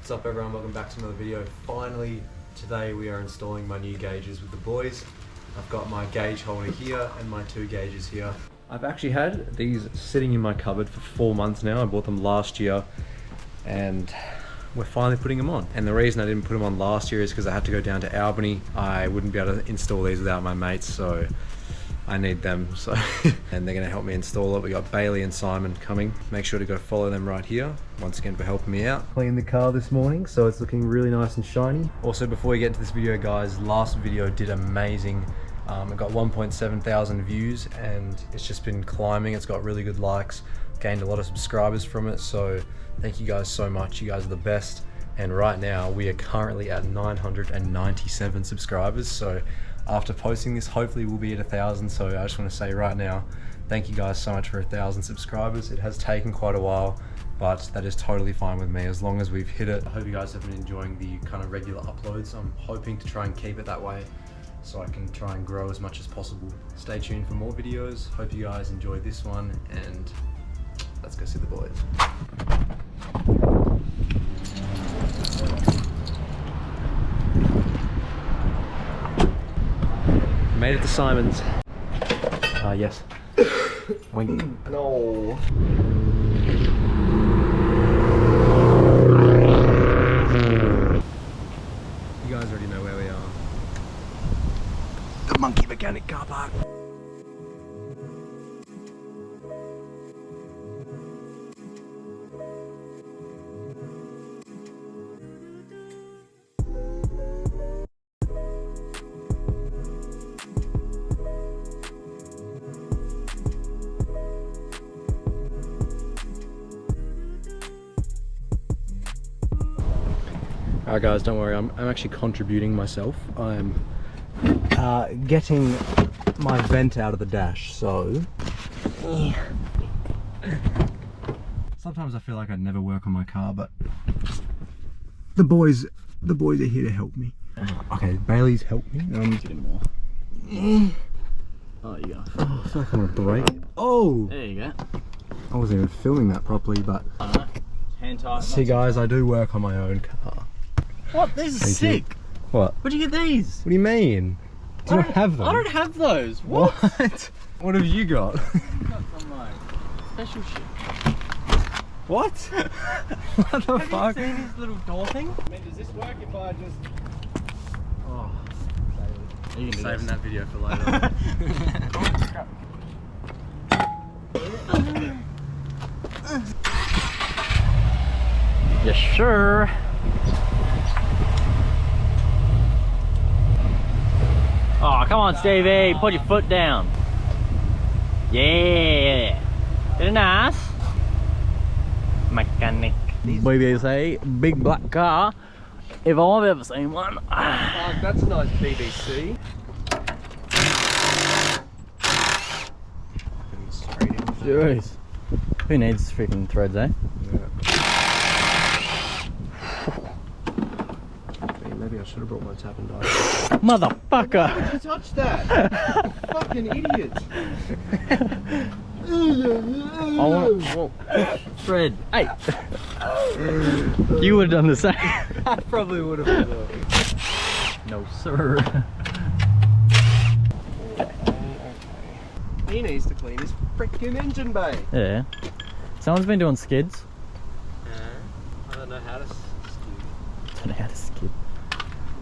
What's up everyone, welcome back to another video. Finally, today we are installing my new gauges with the boys. I've got my gauge holder here and my two gauges here. I've actually had these sitting in my cupboard for 4 months now. I bought them last year and we're finally putting them on. And the reason I didn't put them on last year is because I had to go down to Albany. I wouldn't be able to install these without my mates, so I need them. So and they're gonna help me install it. We got Bailey and Simon coming. Make sure to go follow them right here. Once again for helping me out. Cleaned the car this morning, so it's looking really nice and shiny. Also, before we get into this video, guys, last video did amazing. It got 1.7 thousand views and it's just been climbing. It's got really good likes, gained a lot of subscribers from it. So thank you guys so much. You guys are the best. And right now we are currently at 997 subscribers. So after posting this, hopefully we'll be at 1,000. So I just want to say right now, thank you guys so much for 1,000 subscribers. It has taken quite a while, but that is totally fine with me as long as we've hit it. I hope you guys have been enjoying the kind of regular uploads. I'm hoping to try and keep it that way so I can try and grow as much as possible. Stay tuned for more videos. Hope you guys enjoyed this one, and let's go see the boys. Made it to Simon's. Yes. Wink. No. You guys already know where we are. The Monkey Mechanic car park. Alright guys, don't worry, I'm actually contributing myself. I'm getting my vent out of the dash, so... Sometimes I feel like I'd never work on my car, but the boys are here to help me. Okay, Bailey's helped me. Get him more. Oh, you go. Oh, I feel like I'm gonna break. Oh! There you go. I wasn't even filming that properly, but... Hand tight. See guys, I do work on my own car. What? These are sick. What? Where'd you get these? What do you mean? Do you not have them? I don't have those. What? What have you got? Got some like special shit. What? What the fuck? Have you seen this little door thing? I mean, does this work if I just... Oh, you can do saving this. that video for later. Yes, sure. Oh, come on, Stevie. Put your foot down. Yeah. Very nice. Mechanic. BBC, big black car. If I've ever seen one. That's a nice BBC. Jeez. Who needs freaking threads, eh? Maybe I should have brought my tap and die. Motherfucker! Why would you touch that? Fucking idiot! I want Fred. Hey! You would have done the same. I probably would have. No, sir. He needs to clean his freaking engine bay. Yeah. Someone's been doing skids. I don't know how to skid. Don't know how to skid.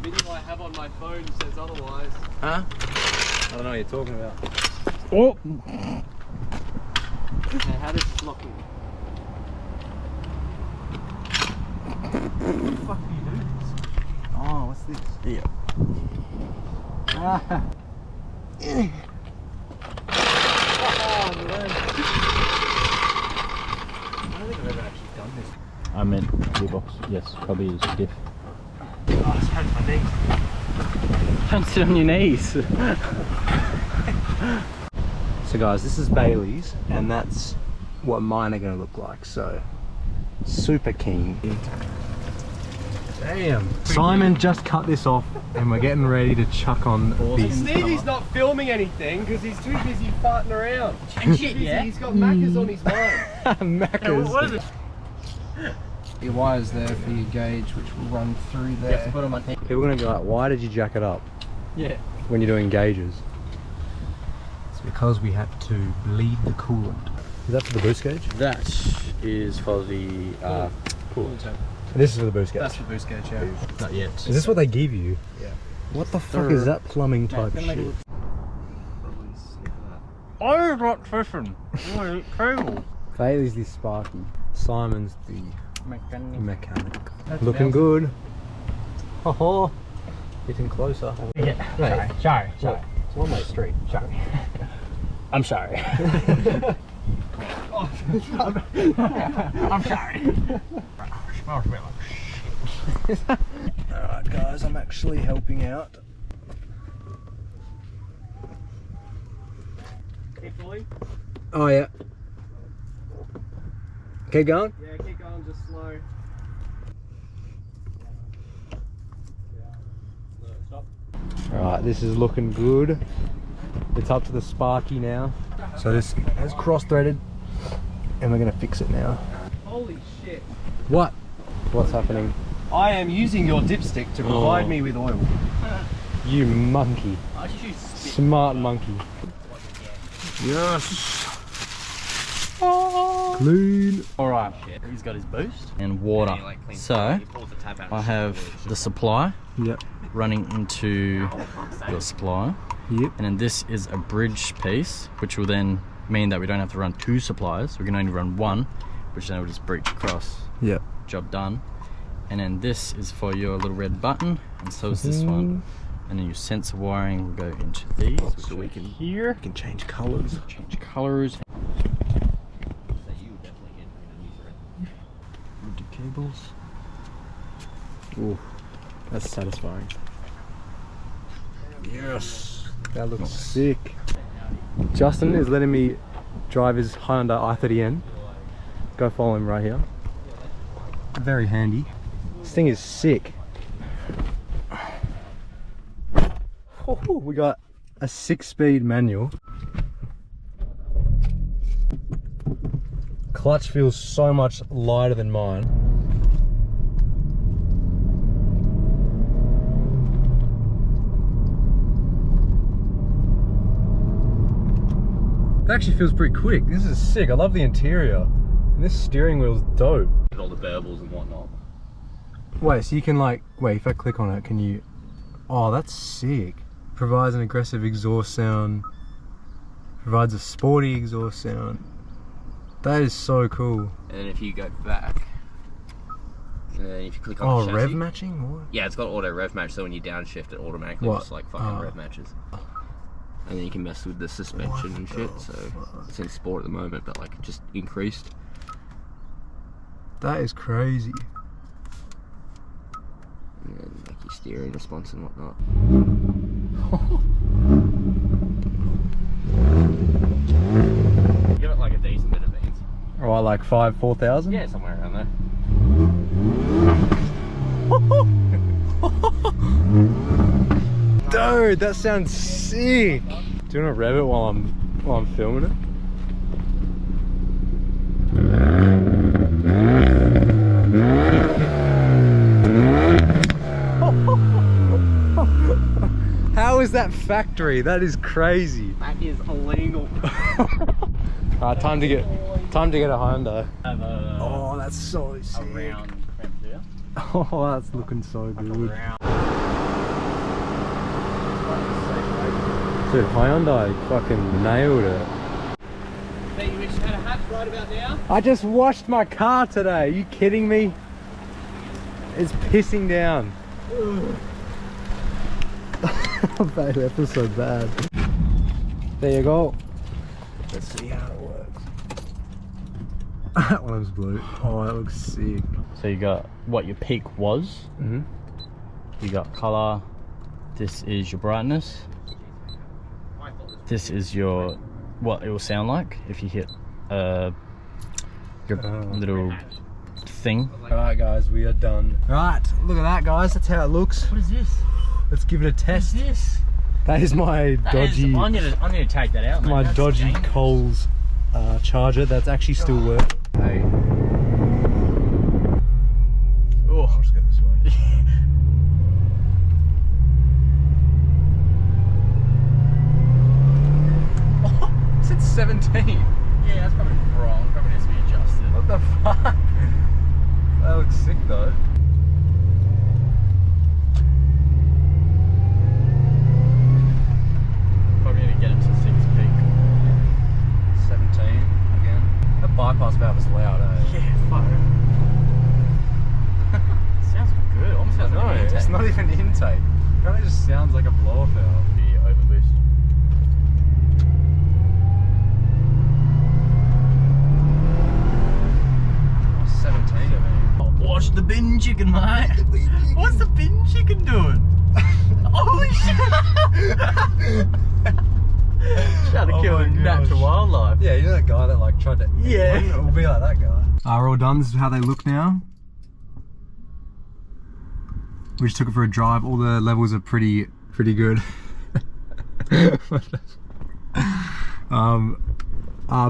The video I have on my phone says otherwise. Huh? I don't know what you're talking about. Oh! Okay, how does this lock in? How the fuck do you do this? Oh, what's this? Yeah. Ah. Oh, man. I don't think I've ever actually done this. I meant gearbox. Yes, probably is diff. Oh, it's hurting my knee. Don't sit on your knees. So guys, this is Bailey's, and that's what mine are going to look like, so super keen. Damn. Simon just cut this off and we're getting ready to chuck on the... Stevie's not filming anything because he's too busy farting around. Shit, yeah? He's got Macca's on his mind. Macca's. What is it? Your wire's there for your gauge, which will run through there. Put on my thing. People are gonna be like, why did you jack it up Yeah. when you're doing gauges? It's because we had to bleed the coolant. Is that for the boost gauge? That is for the Coolant tab. This is for the boost gauge. That's for boost gauge, yeah. not yet. Is this what they give you? Yeah. What the fuck is that plumbing type shit? I'm not fishing. Cable. Bailey's the Sparky. Simon's the mechanic. Looking Nelson. good. Oh, getting closer. Yeah. Mate, Sorry. it's one-way street. Sorry. I'm sorry. I'm sorry. Smells like shit. Alright guys, I'm actually helping out. Carefully. Oh yeah. Keep going? Yeah, keep going, just slow. Stop. Alright, this is looking good. It's up to the Sparky now. So this is cross-threaded and we're gonna fix it now. Holy shit. What? What's happening? I am using your dipstick to provide me with oil. You monkey. I should spit. Smart monkey. Yes. Clean. Alright, he's got his boost and water. So I have the supply Yep. running into your supply. Yep. And then this is a bridge piece, which will then mean that we don't have to run 2 supplies. We can only run 1, which then will just breach across. Yep. Job done. And then this is for your little red button, and so is this one. And then your sensor wiring will go into these, so we can here. You can change colours. Change colors. The cables. Ooh, that's satisfying. Yes, that looks sick. Justin is letting me drive his Hyundai i30N. Go follow him right here. Very handy. This thing is sick. Oh, we got a 6-speed manual. Clutch feels so much lighter than mine. It actually feels pretty quick. This is sick. I love the interior. And this steering wheel's dope. All the berbels and whatnot. Wait, so you can like, wait, if I click on it, can you, oh, that's sick. Provides an aggressive exhaust sound. Provides a sporty exhaust sound. That is so cool. And then if you go back, and then if you click on Oh, the chassis, rev matching? What? yeah, it's got auto rev match, so when you downshift it automatically What? just like fucking rev matches. And then you can mess with the suspension and shit, so it's in sport at the moment, but like just increased. That is crazy. And then like your steering response and whatnot. Give it like a decent bit of beans. Right, like 4,000? Yeah, somewhere around there. Dude, that sounds sick. Do you want to rev it while I'm filming it? How is that factory? That is crazy. That is illegal. Time to get a Hyundai. Have a, Oh, that's so sick. round cramp there. Oh, that's looking so good. Dude, Hyundai fucking nailed it. Hey, you wish you had a hat right about now? I just washed my car today. Are you kidding me? It's pissing down. Babe, that feels so bad. There you go. Let's see how it works. That one's blue. Oh, that looks sick. So you got what your peak was. Mm-hmm. You got color. This is your brightness. This is your what it will sound like if you hit your little thing. Alright guys, we are done. Right, look at that guys, that's how it looks. What is this? Let's give it a test. What is this? That is my dodgy, I need to take that out, mate. my That's dodgy dangerous. Coles charger that's actually still working. Hey. loud, eh? Yeah, fuck. Sounds good. Almost sounds No, like an it's intake. not even intake. It kind of just sounds like a blower valve. The overboost. 17. Oh, watch the bin chicken, mate. What's the bin chicken doing? Holy shit! Trying to Oh kill my natural gosh. wildlife. Yeah, you know that guy that like tried to eat Yeah. one? It will be like that guy. We're all done. This is how they look now. We just took it for a drive. All the levels are pretty good.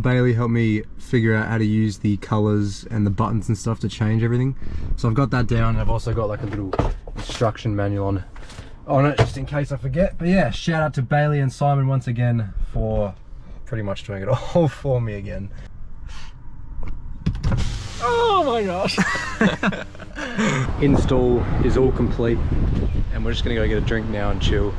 Bailey helped me figure out how to use the colors and the buttons and stuff to change everything. So I've got that down, and I've also got like a little instruction manual on it just in case I forget. But yeah, shout out to Bailey and Simon once again for pretty much doing it all for me again. Oh my gosh. Install is all complete, and we're just gonna go get a drink now and chill.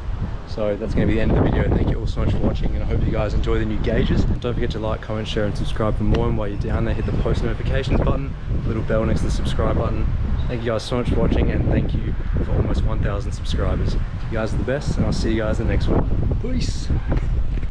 So that's going to be the end of the video. Thank you all so much for watching, and I hope you guys enjoy the new gauges. And don't forget to like, comment, share and subscribe for more. And while you're down there, hit the post notifications button, the little bell next to the subscribe button. Thank you guys so much for watching, and thank you for almost 1,000 subscribers. You guys are the best, and I'll see you guys in the next one. Peace.